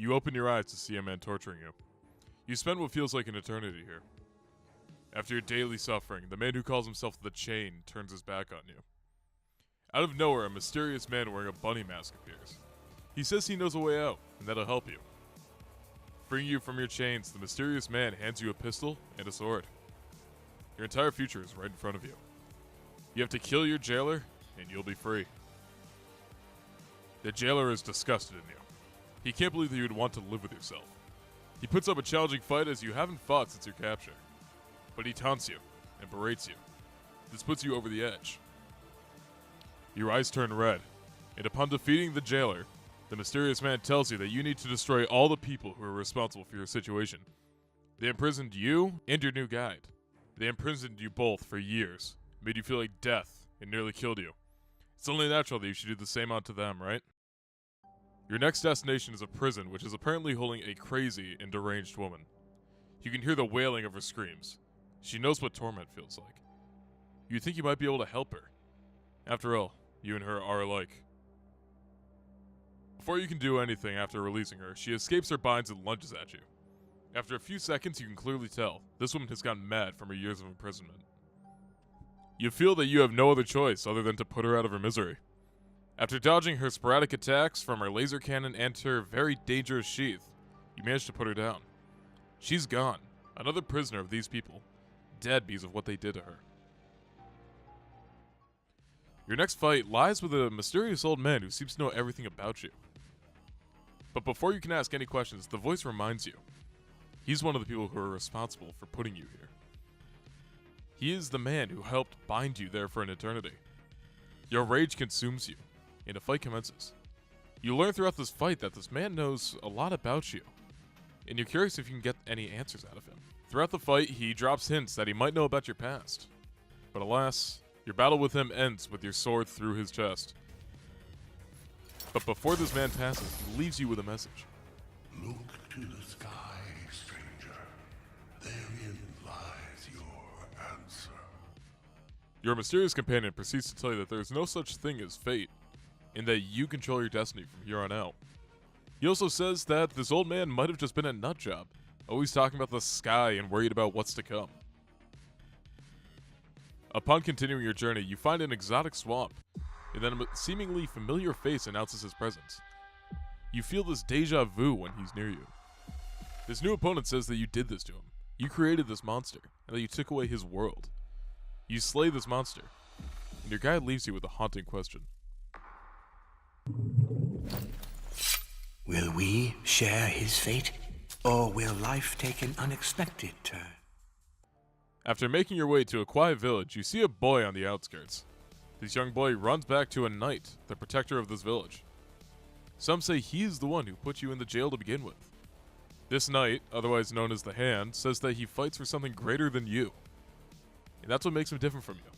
You open your eyes to see a man torturing you. You spend what feels like an eternity here. After your daily suffering, the man who calls himself the Chain turns his back on you. Out of nowhere, a mysterious man wearing a bunny mask appears. He says he knows a way out, and that'll help you. Freeing you from your chains, the mysterious man hands you a pistol and a sword. Your entire future is right in front of you. You have to kill your jailer, and you'll be free. The jailer is disgusted in you. He can't believe that you would want to live with yourself. He puts up a challenging fight as you haven't fought since your capture. But he taunts you and berates you. This puts you over the edge. Your eyes turn red, and upon defeating the jailer, the mysterious man tells you that you need to destroy all the people who are responsible for your situation. They imprisoned you and your new guide. They imprisoned you both for years, made you feel like death, and nearly killed you. It's only natural that you should do the same onto them, right? Your next destination is a prison which is apparently holding a crazy and deranged woman. You can hear the wailing of her screams. She knows what torment feels like. You think you might be able to help her. After all, you and her are alike. Before you can do anything after releasing her, she escapes her binds and lunges at you. After a few seconds, you can clearly tell this woman has gone mad from her years of imprisonment. You feel that you have no other choice other than to put her out of her misery. After dodging her sporadic attacks from her laser cannon and her very dangerous sheath, you manage to put her down. She's gone, another prisoner of these people, dead because of what they did to her. Your next fight lies with a mysterious old man who seems to know everything about you. But before you can ask any questions, the voice reminds you. He's one of the people who are responsible for putting you here. He is the man who helped bind you there for an eternity. Your rage consumes you, and a fight commences. You learn throughout this fight that this man knows a lot about you, and you're curious if you can get any answers out of him. Throughout the fight, he drops hints that he might know about your past. But alas, your battle with him ends with your sword through his chest. But before this man passes, he leaves you with a message. Look to the sky, stranger. Therein lies your answer. Your mysterious companion proceeds to tell you that there is no such thing as fate, and that you control your destiny from here on out. He also says that this old man might have just been a nut job, always talking about the sky and worried about what's to come. Upon continuing your journey, you find an exotic swamp, and then a seemingly familiar face announces his presence. You feel this deja vu when he's near you. This new opponent says that you did this to him. You created this monster, and that you took away his world. You slay this monster, and your guide leaves you with a haunting question. Will we share his fate, or will life take an unexpected turn? After making your way to a quiet village, you see a boy on the outskirts. This young boy runs back to a knight, the protector of this village. Some say he is the one who put you in the jail to begin with. This knight, otherwise known as the Hand, says that he fights for something greater than you. And that's what makes him different from you.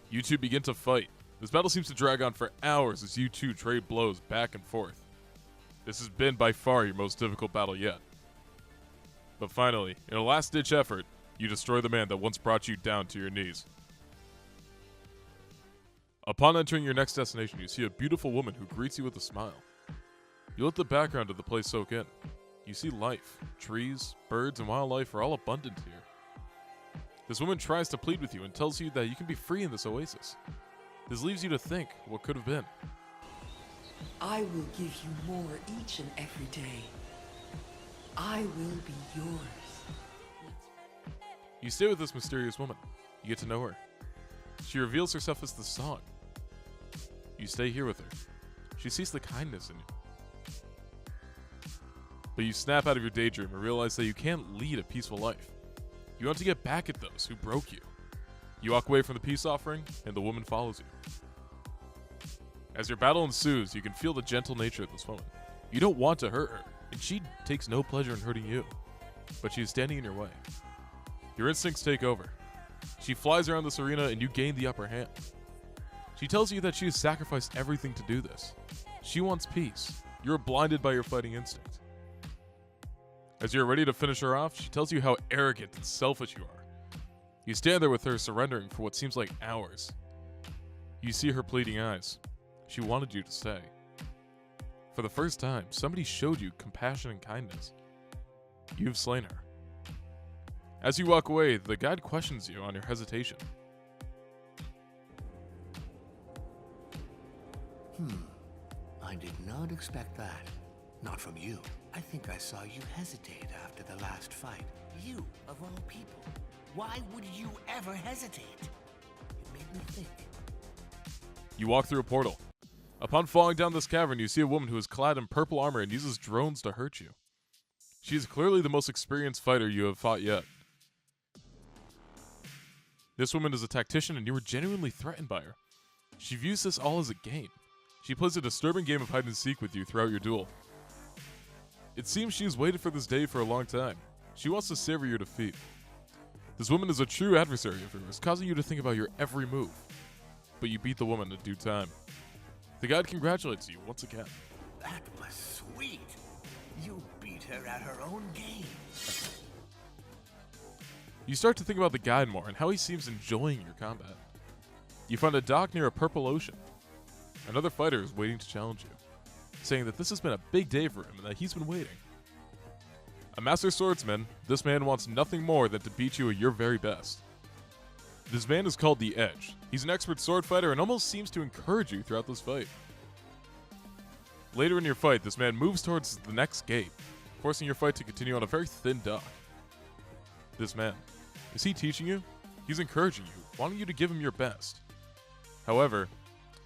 You two begin to fight. This battle seems to drag on for hours as you two trade blows back and forth. This has been by far your most difficult battle yet. But finally, in a last-ditch effort, you destroy the man that once brought you down to your knees. Upon entering your next destination, you see a beautiful woman who greets you with a smile. You let the background of the place soak in. You see life, trees, birds, and wildlife are all abundant here. This woman tries to plead with you and tells you that you can be free in this oasis. This leaves you to think what could have been. I will give you more each and every day. I will be yours. You stay with this mysterious woman. You get to know her. She reveals herself as the Song. You stay here with her. She sees the kindness in you. But you snap out of your daydream and realize that you can't lead a peaceful life. You want to get back at those who broke you. You walk away from the peace offering, and the woman follows you. As your battle ensues, you can feel the gentle nature of this woman. You don't want to hurt her, and she takes no pleasure in hurting you. But she is standing in your way. Your instincts take over. She flies around this arena, and you gain the upper hand. She tells you that she has sacrificed everything to do this. She wants peace. You're blinded by your fighting instinct. As you're ready to finish her off, she tells you how arrogant and selfish you are. You stand there with her, surrendering for what seems like hours. You see her pleading eyes. She wanted you to stay. For the first time, somebody showed you compassion and kindness. You've slain her. As you walk away, the guide questions you on your hesitation. I did not expect that. Not from you. I think I saw you hesitate after the last fight. You, of all people. Why would you ever hesitate? It made me think. You walk through a portal. Upon falling down this cavern, you see a woman who is clad in purple armor and uses drones to hurt you. She is clearly the most experienced fighter you have fought yet. This woman is a tactician and you were genuinely threatened by her. She views this all as a game. She plays a disturbing game of hide and seek with you throughout your duel. It seems she has waited for this day for a long time. She wants to savor your defeat. This woman is a true adversary of yours, causing you to think about your every move. But you beat the woman in due time. The guide congratulates you once again. That was sweet. You beat her at her own game. You start to think about the guide more and how he seems enjoying your combat. You find a dock near a purple ocean. Another fighter is waiting to challenge you, saying that this has been a big day for him and that he's been waiting. A master swordsman, this man wants nothing more than to beat you at your very best. This man is called the Edge. He's an expert sword fighter and almost seems to encourage you throughout this fight. Later in your fight, this man moves towards the next gate, forcing your fight to continue on a very thin dock. This man, is he teaching you? He's encouraging you, wanting you to give him your best. However,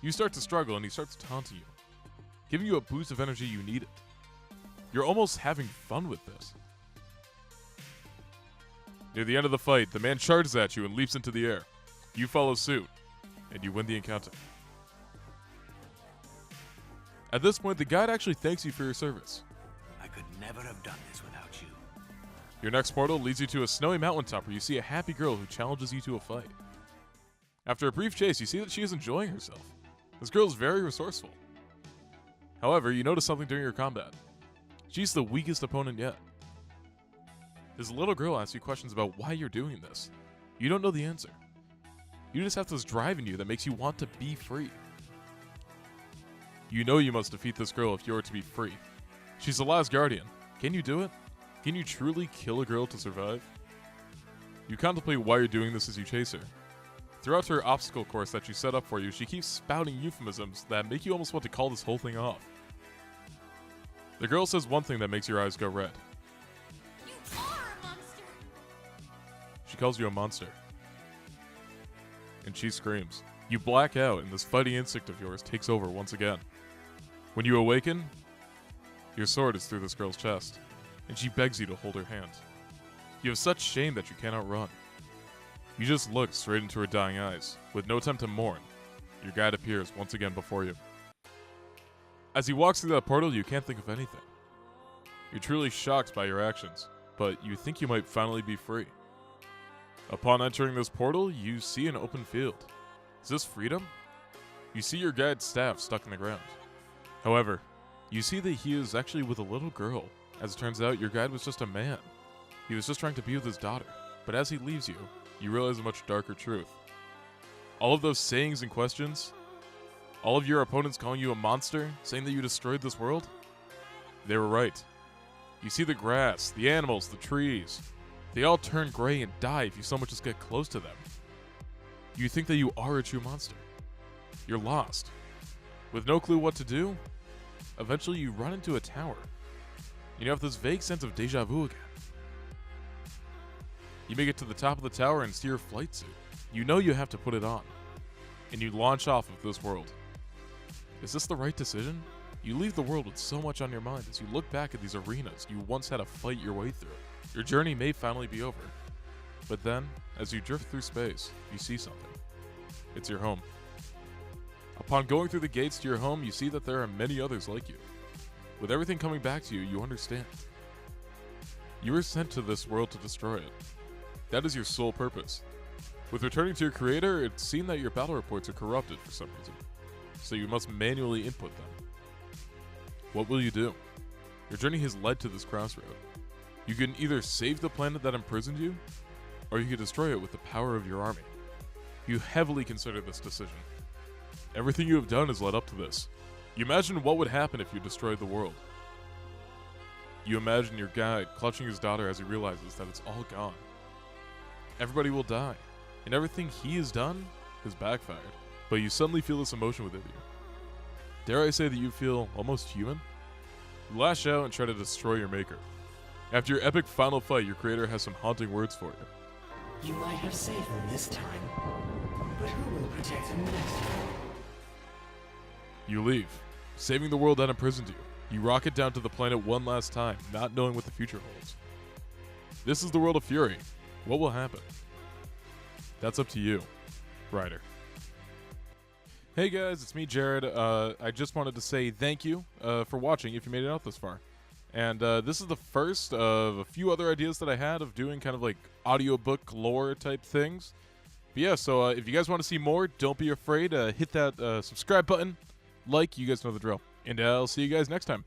you start to struggle and he starts taunting you, giving you a boost of energy you needed. You're almost having fun with this. Near the end of the fight, the man charges at you and leaps into the air. You follow suit, and you win the encounter. At this point, the guide actually thanks you for your service. I could never have done this without you. Your next portal leads you to a snowy mountaintop where you see a happy girl who challenges you to a fight. After a brief chase, you see that she is enjoying herself. This girl is very resourceful. However, you notice something during your combat. She's the weakest opponent yet. This little girl asks you questions about why you're doing this. You don't know the answer. You just have this drive in you that makes you want to be free. You know you must defeat this girl if you are to be free. She's the last guardian. Can you do it? Can you truly kill a girl to survive? You contemplate why you're doing this as you chase her. Throughout her obstacle course that she set up for you, she keeps spouting euphemisms that make you almost want to call this whole thing off. The girl says one thing that makes your eyes go red. You are a monster! She calls you a monster. And she screams. You black out and this fighting instinct of yours takes over once again. When you awaken, your sword is through this girl's chest, and she begs you to hold her hand. You have such shame that you cannot run. You just look straight into her dying eyes. With no time to mourn, your guide appears once again before you. As he walks through that portal, you can't think of anything. You're truly shocked by your actions, but you think you might finally be free. Upon entering this portal, you see an open field. Is this freedom? You see your guide's staff stuck in the ground. However, you see that he is actually with a little girl. As it turns out, your guide was just a man. He was just trying to be with his daughter, but as he leaves you, you realize a much darker truth. All of those sayings and questions, all of your opponents calling you a monster, saying that you destroyed this world, they were right. You see the grass, the animals, the trees. They all turn gray and die if you so much as get close to them. You think that you are a true monster. You're lost. With no clue what to do, eventually you run into a tower. You have this vague sense of deja vu again. You make it to the top of the tower and see your flight suit. You know you have to put it on. And you launch off of this world. Is this the right decision? You leave the world with so much on your mind as you look back at these arenas you once had to fight your way through. Your journey may finally be over. But then, as you drift through space, you see something. It's your home. Upon going through the gates to your home, you see that there are many others like you. With everything coming back to you, you understand. You were sent to this world to destroy it. That is your sole purpose. With returning to your creator, it's seen that your battle reports are corrupted for some reason, so you must manually input them. What will you do? Your journey has led to this crossroad. You can either save the planet that imprisoned you, or you can destroy it with the power of your army. You heavily consider this decision. Everything you have done has led up to this. You imagine what would happen if you destroyed the world. You imagine your guide clutching his daughter as he realizes that it's all gone. Everybody will die, and everything he has done has backfired. But you suddenly feel this emotion within you. Dare I say that you feel almost human? You lash out and try to destroy your maker. After your epic final fight, your creator has some haunting words for you. You might have saved them this time, but who will protect them next time? You leave, saving the world that imprisoned you. You rocket down to the planet one last time, not knowing what the future holds. This is the world of Furi. What will happen? That's up to you, writer. Hey guys, it's me, Jared. I just wanted to say thank you for watching if you made it out this far. And this is the first of a few other ideas that I had of doing kind of like audiobook lore type things. But yeah, so if you guys want to see more, don't be afraid. Hit that subscribe button. Like, you guys know the drill. And I'll see you guys next time.